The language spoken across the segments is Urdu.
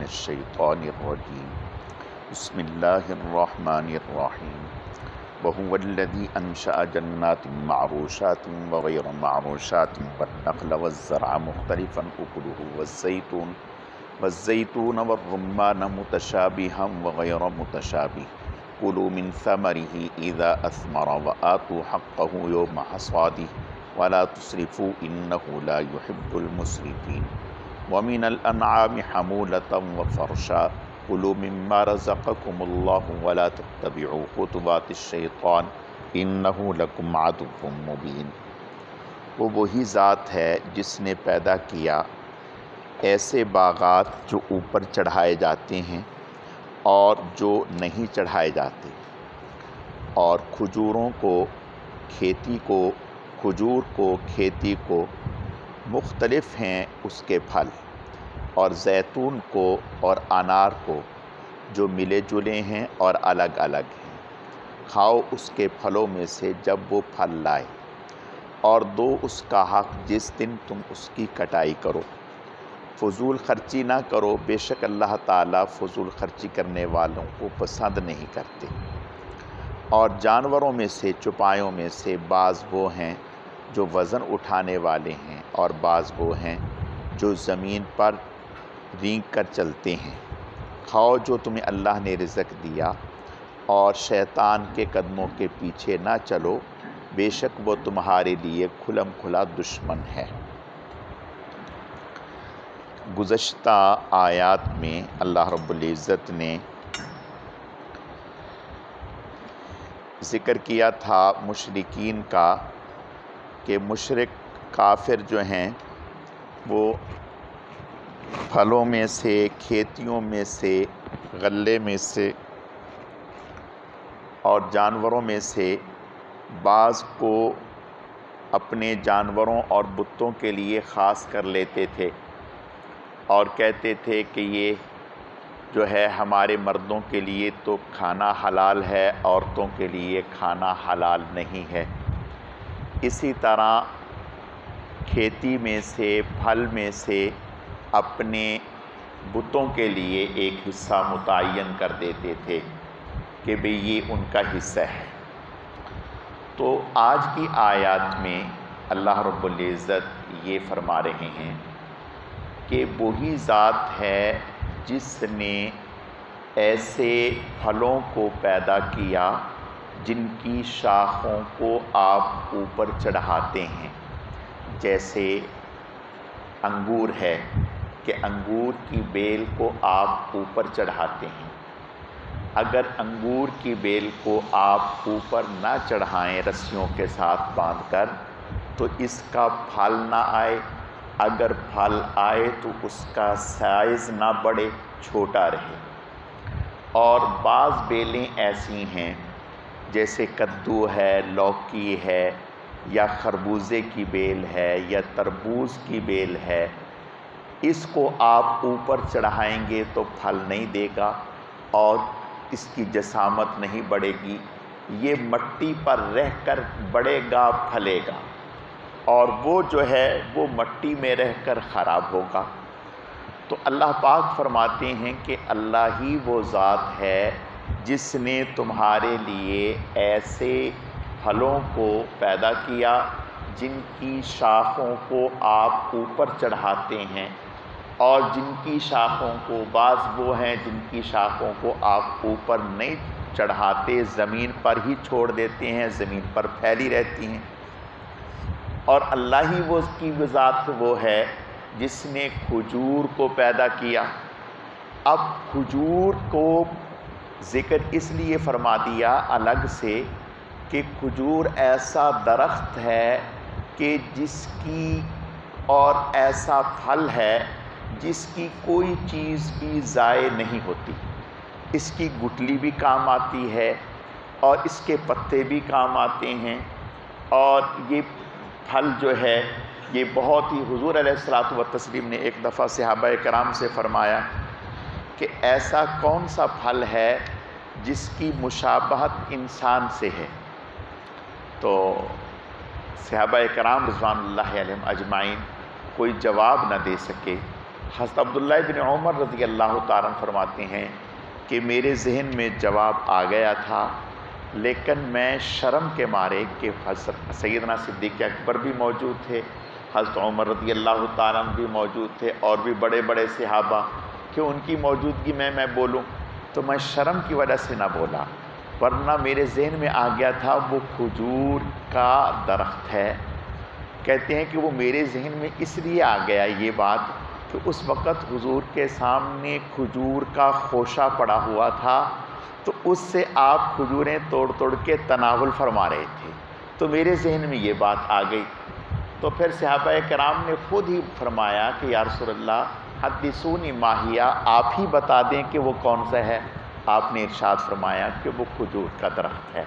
من الشیطان الرجیم بسم اللہ الرحمن الرحیم وهو الذی انشأ جنات معروشات وغیر معروشات والنخل والزرع مختلفا أکلہ والزیتون والرمان متشابہا وغیر متشابہ کلوا من ثمرہ اذا اثمر وآتوا حقہ یوم حصادہ ولا تسرفوا انہ لا يحب المسرفین ومن الانعام حمولة وفرشا کلوا مما رزقکم اللہ ولا تتبعوا خطوات الشیطان انہ لکم عدو مبین۔ وہ وہی ذات ہے جس نے پیدا کیا ایسے باغات جو اوپر چڑھائے جاتے ہیں اور جو نہیں چڑھائے جاتے، اور کھجور کو کھیتی کو مختلف ہیں اس کے پھل، اور زیتون کو اور انار کو جو ملے جلے ہیں اور الگ الگ ہیں۔ کھاؤ اس کے پھلوں میں سے جب وہ پھل لائے، اور دو اس کا حق جس دن تم اس کی کٹائی کرو۔ فضول خرچی نہ کرو، بے شک اللہ تعالیٰ فضول خرچی کرنے والوں کو پسند نہیں کرتے۔ اور جانوروں میں سے چوپایوں میں سے بعض وہ ہیں جو وزن اٹھانے والے ہیں، اور بعض وہ ہیں جو زمین پر رینگ کر چلتے ہیں۔ کھاؤ جو تمہیں اللہ نے رزق دیا، اور شیطان کے قدموں کے پیچھے نہ چلو، بے شک وہ تمہارے لیے کھلم کھلا دشمن ہے۔ گزشتہ آیات میں اللہ رب العزت نے ذکر کیا تھا مشرکین کا کہ مشرک کافر جو ہیں وہ پھلوں میں سے، کھیتیوں میں سے، غلے میں سے اور جانوروں میں سے بعض کو اپنے جانوروں اور بتوں کے لیے خاص کر لیتے تھے، اور کہتے تھے کہ یہ جو ہے ہمارے مردوں کے لیے تو کھانا حلال ہے، عورتوں کے لیے کھانا حلال نہیں ہے۔ اسی طرح کھیتی میں سے، پھل میں سے اپنے بتوں کے لیے ایک حصہ متعین کر دیتے تھے کہ بھئی یہ ان کا حصہ ہے۔ تو آج کی آیات میں اللہ رب العزت یہ فرما رہے ہیں کہ وہی ذات ہے جس نے ایسے پھلوں کو پیدا کیا جن کی شاخوں کو آپ اوپر چڑھاتے ہیں۔ جیسے انگور ہے کہ انگور کی بیل کو آپ اوپر چڑھاتے ہیں۔ اگر انگور کی بیل کو آپ اوپر نہ چڑھائیں رسیوں کے ساتھ باندھ کر تو اس کا پھل نہ آئے، اگر پھل آئے تو اس کا سائز نہ بڑھے، چھوٹا رہے۔ اور بعض بیلیں ایسی ہیں جیسے کدو ہے، لوکی ہے، یا خربوزے کی بیل ہے، یا تربوز کی بیل ہے، اس کو آپ اوپر چڑھائیں گے تو پھل نہیں دے گا اور اس کی جسامت نہیں بڑھے گی، یہ مٹی پر رہ کر بڑھے گا، پھلے گا، اور وہ جو ہے وہ مٹی میں رہ کر خراب ہوگا۔ تو اللہ پاک فرماتے ہیں کہ اللہ ہی وہ ذات ہے جس نے تمہارے لیے ایسے پھلوں کو پیدا کیا جن کی شاخوں کو آپ اوپر چڑھاتے ہیں، اور جن کی شاخوں کو بعض وہ ہیں جن کی شاخوں کو آپ اوپر نہیں چڑھاتے، زمین پر ہی چھوڑ دیتے ہیں، زمین پر پھیلی رہتی ہیں۔ اور اللہ ہی وہ کی ذات وہ ہے جس نے کھجور کو پیدا کیا۔ اب کھجور کو ذکر اس لیے فرما دیا الگ سے کہ کھجور ایسا درخت ہے کہ جس کی اور ایسا پھل ہے جس کی کوئی چیز بھی ضائع نہیں ہوتی۔ اس کی گٹلی بھی کام آتی ہے، اور اس کے پتے بھی کام آتے ہیں، اور یہ پھل جو ہے یہ بہت ہی، حضور علیہ الصلوۃ والتسلیم نے ایک دفعہ صحابہ کرام سے فرمایا کہ ایسا کون سا پھل ہے جس کی مشابہت انسان سے ہے؟ تو صحابہ کرام رضوان اللہ علیہم اجمعین کوئی جواب نہ دے سکے، حضرت عبداللہ بن عمر رضی اللہ تعالیٰ عنہ فرماتے ہیں کہ میرے ذہن میں جواب آ گیا تھا، لیکن میں شرم کے مارے کہ حضرت سیدنا صدیق اکبر بھی موجود تھے، حضرت عمر رضی اللہ تعالیٰ عنہ بھی موجود تھے، اور بھی بڑے بڑے صحابہ، کہ ان کی موجودگی میں بولوں، تو میں شرم کی وجہ سے نہ بولا، ورنہ میرے ذہن میں آ گیا تھا وہ کھجور کا درخت ہے۔ کہتے ہیں کہ وہ میرے ذہن میں اس لیے آ گیا یہ بات کہ اس وقت حضور کے سامنے کھجور کا خوشہ پڑا ہوا تھا، تو اس سے آپ کھجوریں توڑ توڑ کے تناول فرما رہے تھے، تو میرے ذہن میں یہ بات آ گئی۔ تو پھر صحابہ کرام نے خود ہی فرمایا کہ یا رسول اللہ حدثونی ما ہی، آپ ہی بتا دیں کہ وہ کون سا ہے۔ آپ نے ارشاد فرمایا کہ وہ کھجور کا درخت ہے،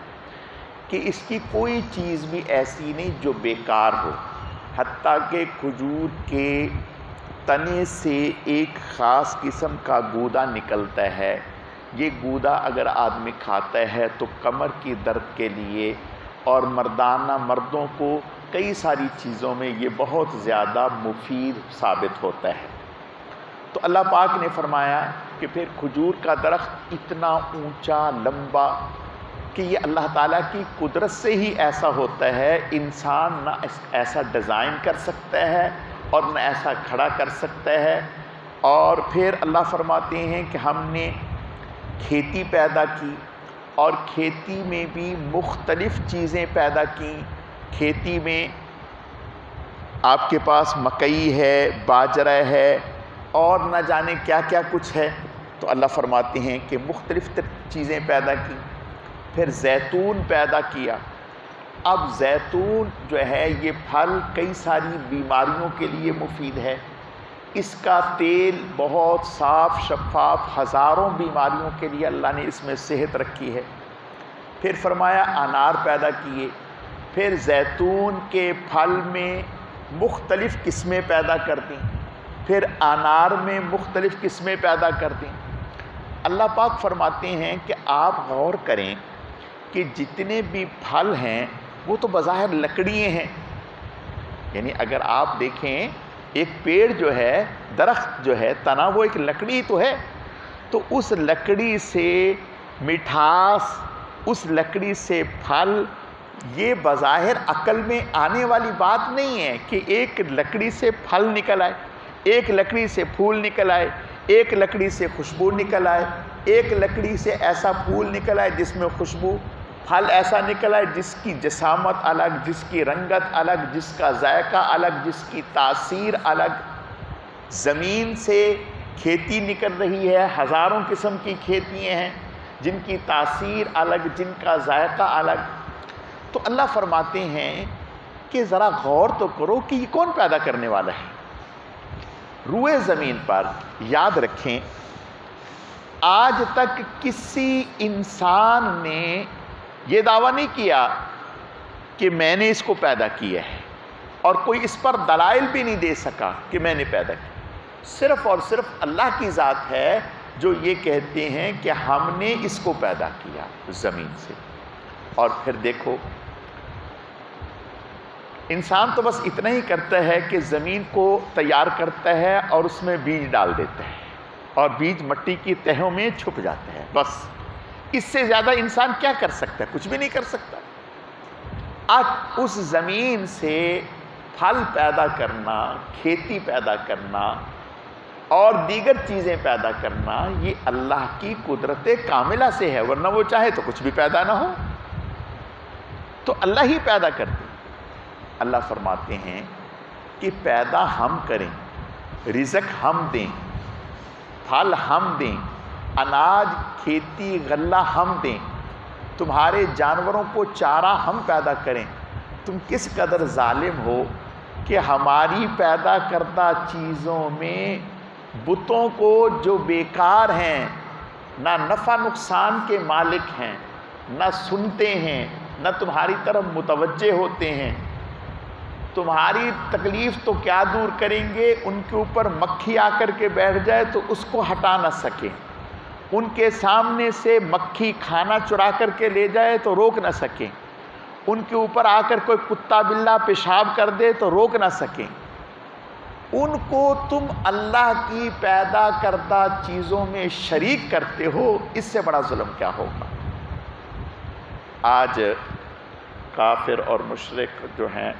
کہ اس کی کوئی چیز بھی ایسی نہیں جو بیکار ہو، حتیٰ کہ کھجور کے تنے سے ایک خاص قسم کا گودا نکلتا ہے، یہ گودا اگر آدمی کھاتا ہے تو کمر کی درد کے لیے اور مردوں کو کئی ساری چیزوں میں یہ بہت زیادہ مفید ثابت ہوتا ہے۔ تو اللہ پاک نے فرمایا کہ پھر کھجور کا درخت اتنا اونچا لمبا کہ یہ اللہ تعالیٰ کی قدرت سے ہی ایسا ہوتا ہے، انسان نہ ایسا ڈیزائن کر سکتا ہے اور نہ ایسا کھڑا کر سکتا ہے۔ اور پھر اللہ فرماتے ہیں کہ ہم نے کھیتی پیدا کی، اور کھیتی میں بھی مختلف چیزیں پیدا کیں۔ کھیتی میں آپ کے پاس مکئی ہے، باجرہ ہے، اور نہ جانے کیا کیا کچھ ہے، تو اللہ فرماتے ہیں کہ مختلف چیزیں پیدا کی۔ پھر زیتون پیدا کیا۔ اب زیتون جو ہے یہ پھل کئی ساری بیماریوں کے لیے مفید ہے، اس کا تیل بہت صاف شفاف، ہزاروں بیماریوں کے لیے اللہ نے اس میں صحت رکھی ہے۔ پھر فرمایا انار پیدا کیے۔ پھر زیتون کے پھل میں مختلف قسمیں پیدا کر دیں، پھر انار میں مختلف قسمیں پیدا کر دیں۔ اللہ پاک فرماتے ہیں کہ آپ غور کریں کہ جتنے بھی پھل ہیں وہ تو بظاہر لکڑیاں ہیں، یعنی اگر آپ دیکھیں ایک پیڑ جو ہے، درخت جو ہے، تنا وہ ایک لکڑی تو ہے، تو اس لکڑی سے مٹھاس، اس لکڑی سے پھل، یہ بظاہر عقل میں آنے والی بات نہیں ہے کہ ایک لکڑی سے پھل نکل آئے، ایک لکڑی سے پھول نکل آئے، ایک لکڑی سے خوشبو نکل آئے، ایک لکڑی سے ایسا پھول نکل آئے جس میں خوشبو، پھل ایسا نکل آئے جس کی جسامت الگ، جس کی رنگت الگ، جس کا ذائقہ الگ، جس کی تاثیر الگ۔ زمین سے کھیتی نکل رہی ہے، ہزاروں قسم کی کھیتیاں ہیں جن کی تاثیر الگ، جن کا ذائقہ الگ۔ تو اللہ فرماتے ہیں کہ ذرا غور تو کرو کہ یہ کون پیدا کرنے والا ہے۔ روئے زمین پر یاد رکھیں آج تک کسی انسان نے یہ دعویٰ نہیں کیا کہ میں نے اس کو پیدا کیا ہے، اور کوئی اس پر دلائل بھی نہیں دے سکا کہ میں نے پیدا کیا۔ صرف اور صرف اللہ کی ذات ہے جو یہ کہتے ہیں کہ ہم نے اس کو پیدا کیا زمین سے۔ اور پھر دیکھو انسان تو بس اتنا ہی کرتا ہے کہ زمین کو تیار کرتا ہے اور اس میں بیج ڈال دیتا ہے، اور بیج مٹی کی تہوں میں چھپ جاتا ہے، بس اس سے زیادہ انسان کیا کر سکتا ہے؟ کچھ بھی نہیں کر سکتا۔ اب اس زمین سے پھل پیدا کرنا، کھیتی پیدا کرنا اور دیگر چیزیں پیدا کرنا، یہ اللہ کی قدرت کاملہ سے ہے، ورنہ وہ چاہے تو کچھ بھی پیدا نہ ہو، تو اللہ ہی پیدا کرتے۔ اللہ فرماتے ہیں کہ پیدا ہم کریں، رزق ہم دیں، پھل ہم دیں، اناج، کھیتی، غلہ ہم دیں، تمہارے جانوروں کو چارہ ہم پیدا کریں۔ تم کس قدر ظالم ہو کہ ہماری پیدا کردہ چیزوں میں بتوں کو جو بیکار ہیں، نہ نفع نقصان کے مالک ہیں، نہ سنتے ہیں، نہ تمہاری طرف متوجہ ہوتے ہیں، تمہاری تکلیف تو کیا دور کریں گے، ان کے اوپر مکھی آ کر کے بیٹھ جائے تو اس کو ہٹا نہ سکیں، ان کے سامنے سے مکھی کھانا چرا کر کے لے جائے تو روک نہ سکیں، ان کے اوپر آ کر کوئی کتا بلہ پیشاب کر دے تو روک نہ سکیں، ان کو تم اللہ کی پیدا کردہ چیزوں میں شریک کرتے ہو، اس سے بڑا ظلم کیا ہوگا؟ آج کافر اور مشرک جو ہیں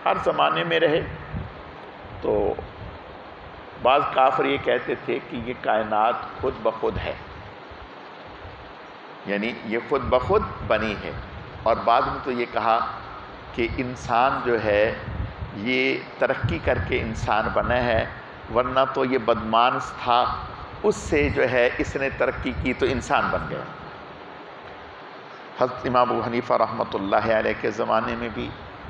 ہر زمانے میں رہے، تو بعض کافر یہ کہتے تھے کہ یہ کائنات خود بخود ہے، یعنی یہ خود بخود بنی ہے، اور بعد میں تو یہ کہا کہ انسان جو ہے یہ ترقی کر کے انسان بنا ہے، ورنہ تو یہ بدمانس تھا، اس سے جو ہے اس نے ترقی کی تو انسان بن گیا۔ حضرت امام ابو حنیفہ رحمۃ اللہ علیہ کے زمانے میں بھی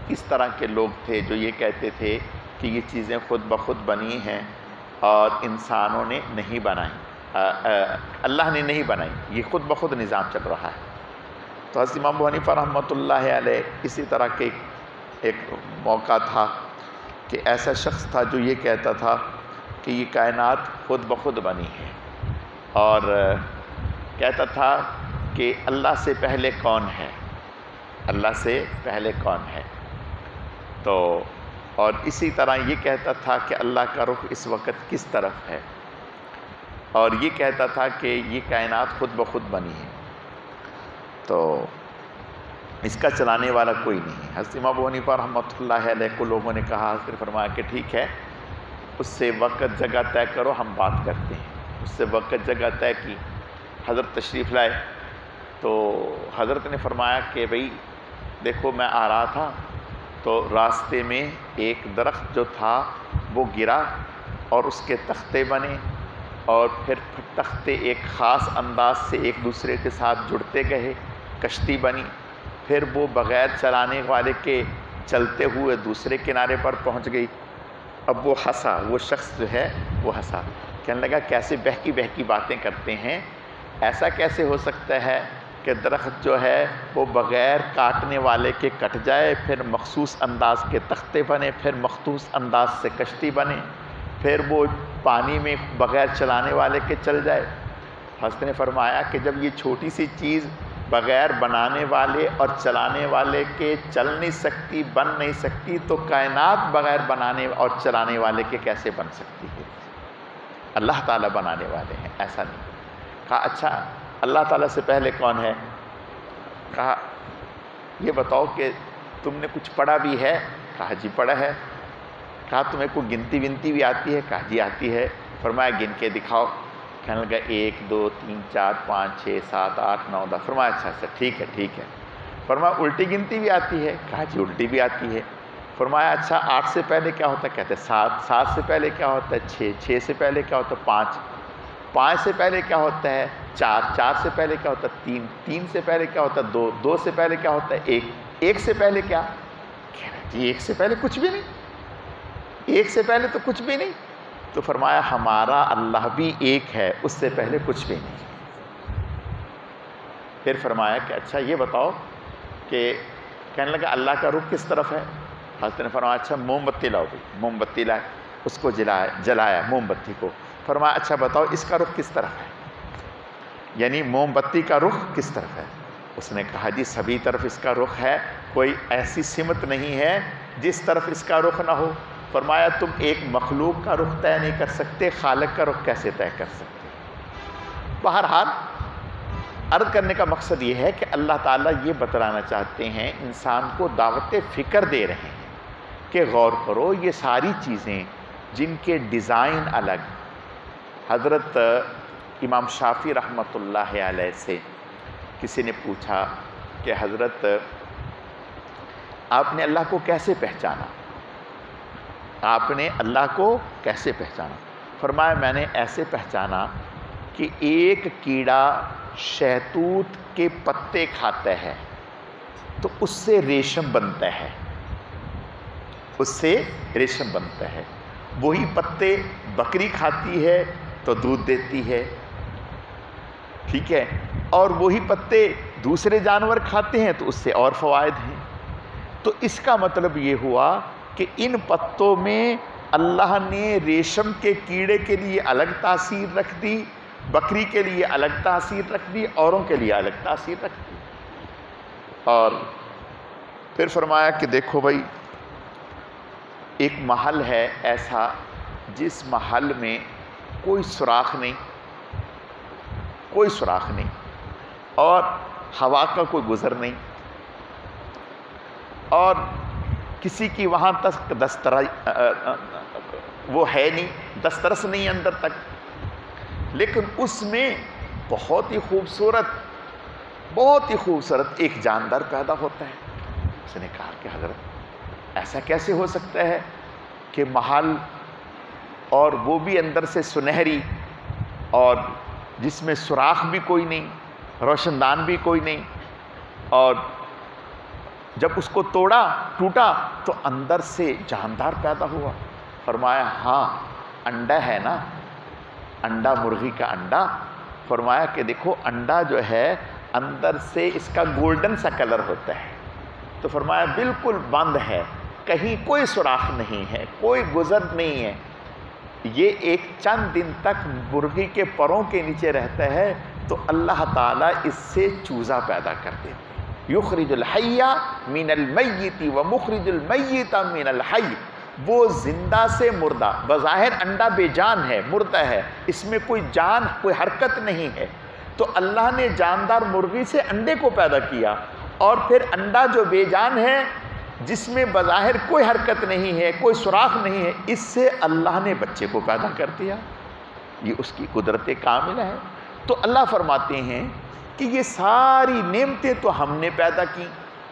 اس طرح کے لوگ تھے جو یہ کہتے تھے کہ یہ چیزیں خود بخود بنی ہیں اور انسانوں نے نہیں بنائیں، اللہ نے نہیں بنائی، یہ خود بخود نظام چل رہا ہے۔ تو حضرت امام ابو حنیفہ رحمۃ اللہ علیہ اسی طرح کے ایک موقع تھا کہ ایسا شخص تھا جو یہ کہتا تھا کہ یہ کائنات خود بخود بنی ہے، اور کہتا تھا کہ اللہ سے پہلے کون ہے، اللہ سے پہلے کون ہے، تو اور اسی طرح یہ کہتا تھا کہ اللہ کا رخ اس وقت کس طرف ہے، اور یہ کہتا تھا کہ یہ کائنات خود بخود بنی ہے، تو اس کا چلانے والا کوئی نہیں۔ حضرت امام ابو حنیفہ رحمۃ اللہ علیہ کو لوگوں نے کہا، حضرت نے فرمایا کہ ٹھیک ہے، اس سے وقت جگہ طے کرو، ہم بات کرتے ہیں۔ اس سے وقت جگہ طے کی، حضرت تشریف لائے، تو حضرت نے فرمایا کہ بھئی دیکھو میں آ رہا تھا تو راستے میں ایک درخت جو تھا وہ گرا اور اس کے تختے بنے، اور پھر تختے ایک خاص انداز سے ایک دوسرے کے ساتھ جڑتے گئے، کشتی بنی، پھر وہ بغیر چلانے والے کے چلتے ہوئے دوسرے کنارے پر پہنچ گئی۔ اب وہ ہنسا، وہ شخص جو ہے وہ ہنسا، کہنے لگا کیسے بہکی بہکی باتیں کرتے ہیں، ایسا کیسے ہو سکتا ہے کہ درخت جو ہے وہ بغیر کاٹنے والے کے کٹ جائے، پھر مخصوص انداز کے تختے بنے، پھر مخصوص انداز سے کشتی بنے، پھر وہ پانی میں بغیر چلانے والے کے چل جائے۔ حضرت نے فرمایا کہ جب یہ چھوٹی سی چیز بغیر بنانے والے اور چلانے والے کے چل نہیں سکتی، بن نہیں سکتی، تو کائنات بغیر بنانے اور چلانے والے کے کیسے بن سکتی ہے؟ اللہ تعالیٰ بنانے والے ہیں، ایسا نہیں۔ کہا اچھا اللہ تعالیٰ سے پہلے کون ہے؟ کہا یہ بتاؤ کہ تم نے کچھ پڑھا بھی ہے؟ کہا جی پڑھا ہے۔ کہا تمہیں کوئی گنتی ونتی بھی آتی ہے؟ کہا جی آتی ہے۔ فرمایا گن کے دکھاؤ۔ کہنے لگا 1 2 3 4 5 6 7 8 9 10۔ فرمایا اچھا اچھا ٹھیک ہے ٹھیک ہے۔ فرمایا الٹی گنتی بھی آتی ہے؟ کہا جی الٹی بھی آتی ہے۔ فرمایا اچھا 8 سے پہلے کیا ہوتا ہے؟ کہتے 7 7 سے پہلے کیا ہوتا ہے؟ 6 6 سے پہلے کیا ہوتا ہے؟ 5 5 سے پہلے کیا ہوتا ہے؟ 4 4 سے پہلے کیا ہوتا ہے؟ 3 3 سے پہلے کیا ہوتا ہے؟ 2 2 سے پہلے کیا ہوتا ہے؟ 1 1 سے پہلے کیا؟ جی 1 سے پہلے کچھ بھی نہیں، 1 سے پہلے تو کچھ بھی نہیں۔ تو فرمایا ہمارا اللہ بھی ایک ہے، اس سے پہلے کچھ بھی نہیں۔ پھر فرمایا کہ اچھا یہ بتاؤ کہ کہنے لگا اللہ کا رخ کس طرف ہے؟ حضرت نے فرمایا اچھا موم بتی لاؤ بھائی۔ موم بتی لائے، اس کو جلایا موم بتی کو۔ فرمایا اچھا بتاؤ اس کا رخ کس طرف ہے، یعنی موم بتی کا رخ کس طرف ہے؟ اس نے کہا جی سبھی طرف اس کا رخ ہے، کوئی ایسی سمت نہیں ہے جس طرف اس کا رخ نہ ہو۔ فرمایا تم ایک مخلوق کا رخ طے نہیں کر سکتے، خالق کا رخ کیسے طے کر سکتے؟ بہرحال عرض کرنے کا مقصد یہ ہے کہ اللہ تعالیٰ یہ بتلانا چاہتے ہیں، انسان کو دعوت فکر دے رہے ہیں کہ غور کرو یہ ساری چیزیں جن کے ڈیزائن الگ۔ حضرت امام شافعی رحمۃ اللہ علیہ سے کسی نے پوچھا کہ حضرت آپ نے اللہ کو کیسے پہچانا؟ آپ نے اللہ کو کیسے پہچانا؟ فرمایا میں نے ایسے پہچانا کہ ایک کیڑا شہتوت کے پتے کھاتا ہے تو اس سے ریشم بنتا ہے، اس سے ریشم بنتا ہے۔ وہی پتے بکری کھاتی ہے تو دودھ دیتی ہے، ٹھیک ہے، اور وہی پتے دوسرے جانور کھاتے ہیں تو اس سے اور فوائد ہیں۔ تو اس کا مطلب یہ ہوا کہ ان پتوں میں اللہ نے ریشم کے کیڑے کے لیے الگ تاثیر رکھ دی، بکری کے لیے الگ تاثیر رکھ دی، اوروں کے لیے الگ تاثیر رکھ دی۔ اور پھر فرمایا کہ دیکھو بھائی ایک محل ہے ایسا جس محل میں کوئی سوراخ نہیں، کوئی سوراخ نہیں، اور ہوا کا کوئی گزر نہیں، اور کسی کی وہاں تک وہ ہے نہیں، دسترس نہیں اندر تک، لیکن اس میں بہت ہی خوبصورت ایک جاندار پیدا ہوتا ہے۔ اس نے کہا کہ حضرت ایسا کیسے ہو سکتا ہے کہ محل اور وہ بھی اندر سے سنہری، اور جس میں سوراخ بھی کوئی نہیں، روشن دان بھی کوئی نہیں، اور جب اس کو ٹوٹا تو اندر سے جاندار پیدا ہوا۔ فرمایا ہاں انڈا ہے نا، انڈا، مرغی کا انڈا۔ فرمایا کہ دیکھو انڈا جو ہے اندر سے اس کا گولڈن سا کلر ہوتا ہے، تو فرمایا بالکل بند ہے، کہیں کوئی سوراخ نہیں ہے، کوئی گزر نہیں ہے، یہ ایک چند دن تک مرغی کے پروں کے نیچے رہتا ہے تو اللہ تعالیٰ اس سے چوزا پیدا کر دیتے ہیں۔ یخرج الحی من المیت ومخرج المیت من الحی، وہ زندہ سے مردہ، بظاہر انڈا بے جان ہے، مردہ ہے، اس میں کوئی جان، کوئی حرکت نہیں ہے، تو اللہ نے جاندار مرغی سے انڈے کو پیدا کیا، اور پھر انڈا جو بے جان ہے، جس میں بظاہر کوئی حرکت نہیں ہے، کوئی سوراخ نہیں ہے، اس سے اللہ نے بچے کو پیدا کر دیا۔ یہ اس کی قدرت کاملہ ہے۔ تو اللہ فرماتے ہیں کہ یہ ساری نعمتیں تو ہم نے پیدا کی،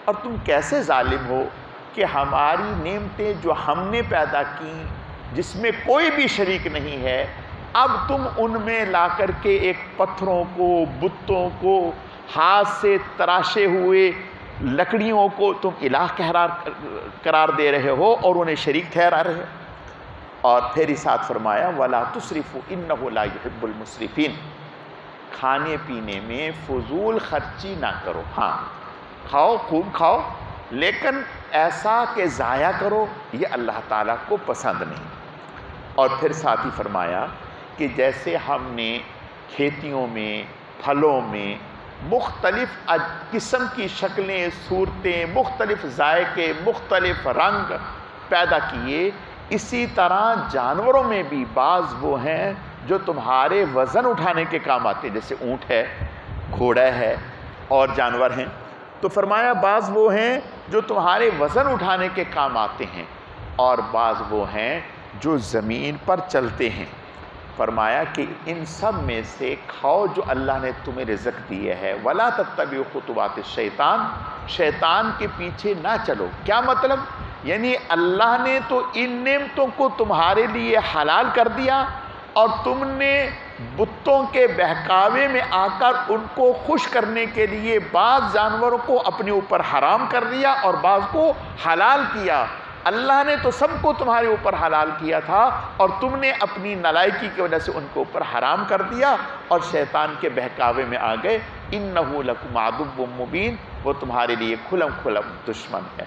اور تم کیسے ظالم ہو کہ ہماری نعمتیں جو ہم نے پیدا کی، جس میں کوئی بھی شریک نہیں ہے، اب تم ان میں لا کر کے ایک پتھروں کو، بتوں کو، ہاتھ سے تراشے ہوئے لکڑیوں کو تم الہ قرار دے رہے ہو اور انہیں شریک ٹھہرا رہے ہو۔ اور پھر ارشاد فرمایا وَلَا تُسْرِفُوا إِنَّهُ لَا يُحِبُّ الْمُسْرِفِينَ، کھانے پینے میں فضول خرچی نہ کرو، ہاں کھاؤ، خوب کھاؤ، لیکن ایسا کہ ضائع کرو، یہ اللہ تعالیٰ کو پسند نہیں۔ اور پھر ساتھ ہی فرمایا کہ جیسے ہم نے کھیتیوں میں، پھلوں میں مختلف قسم کی شکلیں، صورتیں، مختلف ذائقے، مختلف رنگ پیدا کیے، اسی طرح جانوروں میں بھی بعض وہ ہیں جو تمہارے وزن اٹھانے کے کام آتے ہیں، جیسے اونٹ ہے، گھوڑا ہے، اور جانور ہیں، تو فرمایا بعض وہ ہیں جو تمہارے وزن اٹھانے کے کام آتے ہیں، اور بعض وہ ہیں جو زمین پر چلتے ہیں۔ فرمایا کہ ان سب میں سے کھاؤ جو اللہ نے تمہیں رزق دیے ہے، وَلَا تَتَّبِعُوا خُطُوَاتِ الشَّيْطَانِ، شیطان کے پیچھے نہ چلو۔ کیا مطلب؟ یعنی اللہ نے تو ان نعمتوں کو تمہارے لیے حلال کر دیا، اور تم نے بتوں کے بہکاوے میں آ کر ان کو خوش کرنے کے لیے بعض جانوروں کو اپنے اوپر حرام کر دیا اور بعض کو حلال کیا۔ اللہ نے تو سب کو تمہارے اوپر حلال کیا تھا، اور تم نے اپنی نالائکی کی وجہ سے ان کے اوپر حرام کر دیا اور شیطان کے بہکاوے میں آ گئے۔ إِنَّهُ لَكُمْ عَدُوٌّ مُّبِينٌ، وہ تمہارے لیے کھلم دشمن ہے۔